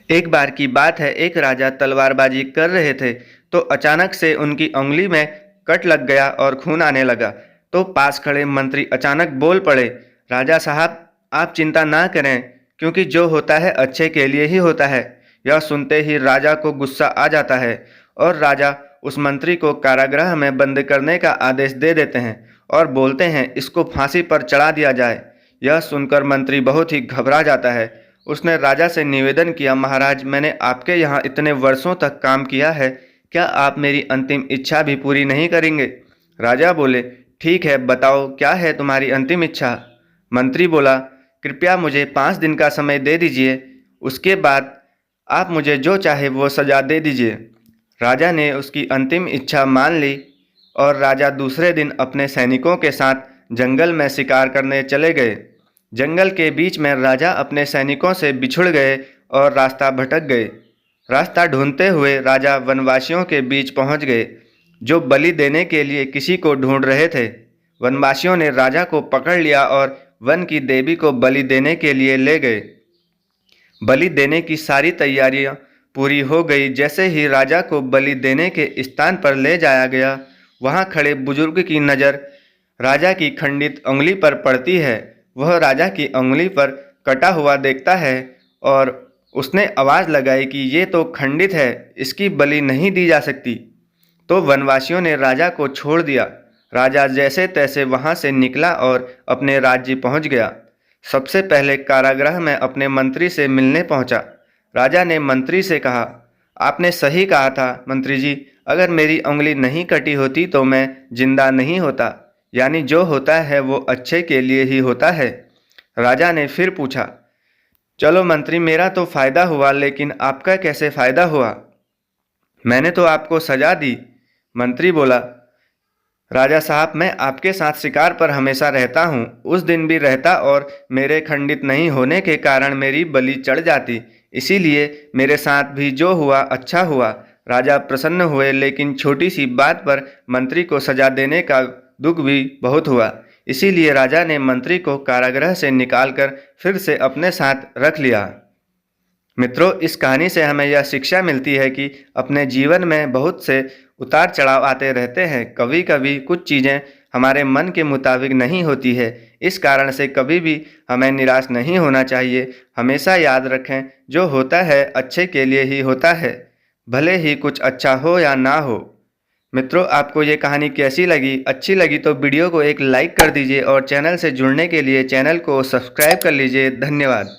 एक बार की बात है, एक राजा तलवारबाजी कर रहे थे तो अचानक से उनकी उंगली में कट लग गया और खून आने लगा। तो पास खड़े मंत्री अचानक बोल पड़े, राजा साहब आप चिंता ना करें, क्योंकि जो होता है अच्छे के लिए ही होता है। यह सुनते ही राजा को गुस्सा आ जाता है और राजा उस मंत्री को कारागृह में बंद करने का आदेश दे देते हैं और बोलते हैं इसको फांसी पर चढ़ा दिया जाए। यह सुनकर मंत्री बहुत ही घबरा जाता है। उसने राजा से निवेदन किया, महाराज मैंने आपके यहाँ इतने वर्षों तक काम किया है, क्या आप मेरी अंतिम इच्छा भी पूरी नहीं करेंगे? राजा बोले, ठीक है बताओ क्या है तुम्हारी अंतिम इच्छा? मंत्री बोला, कृपया मुझे 5 दिन का समय दे दीजिए, उसके बाद आप मुझे जो चाहे वो सजा दे दीजिए। राजा ने उसकी अंतिम इच्छा मान ली और राजा दूसरे दिन अपने सैनिकों के साथ जंगल में शिकार करने चले गए। जंगल के बीच में राजा अपने सैनिकों से बिछुड़ गए और रास्ता भटक गए। रास्ता ढूंढते हुए राजा वनवासियों के बीच पहुंच गए, जो बलि देने के लिए किसी को ढूंढ रहे थे। वनवासियों ने राजा को पकड़ लिया और वन की देवी को बलि देने के लिए ले गए। बलि देने की सारी तैयारियां पूरी हो गई। जैसे ही राजा को बलि देने के स्थान पर ले जाया गया, वहां खड़े बुजुर्ग की नज़र राजा की खंडित उंगली पर पड़ती है। वह राजा की उंगली पर कटा हुआ देखता है और उसने आवाज़ लगाई कि ये तो खंडित है, इसकी बलि नहीं दी जा सकती। तो वनवासियों ने राजा को छोड़ दिया। राजा जैसे तैसे वहां से निकला और अपने राज्य पहुंच गया। सबसे पहले कारागृह में अपने मंत्री से मिलने पहुंचा। राजा ने मंत्री से कहा, आपने सही कहा था मंत्री जी, अगर मेरी उंगली नहीं कटी होती तो मैं जिंदा नहीं होता। यानी जो होता है वो अच्छे के लिए ही होता है। राजा ने फिर पूछा, चलो मंत्री मेरा तो फायदा हुआ, लेकिन आपका कैसे फायदा हुआ? मैंने तो आपको सजा दी। मंत्री बोला, राजा साहब मैं आपके साथ शिकार पर हमेशा रहता हूँ, उस दिन भी रहता और मेरे खंडित नहीं होने के कारण मेरी बलि चढ़ जाती, इसीलिए मेरे साथ भी जो हुआ अच्छा हुआ। राजा प्रसन्न हुए, लेकिन छोटी सी बात पर मंत्री को सजा देने का दुख भी बहुत हुआ। इसीलिए राजा ने मंत्री को कारागृह से निकालकर फिर से अपने साथ रख लिया। मित्रों, इस कहानी से हमें यह शिक्षा मिलती है कि अपने जीवन में बहुत से उतार चढ़ाव आते रहते हैं। कभी कभी कुछ चीज़ें हमारे मन के मुताबिक नहीं होती है। इस कारण से कभी भी हमें निराश नहीं होना चाहिए। हमेशा याद रखें, जो होता है अच्छे के लिए ही होता है, भले ही कुछ अच्छा हो या ना हो। मित्रों, आपको ये कहानी कैसी लगी? अच्छी लगी तो वीडियो को एक लाइक कर दीजिए और चैनल से जुड़ने के लिए चैनल को सब्सक्राइब कर लीजिए। धन्यवाद।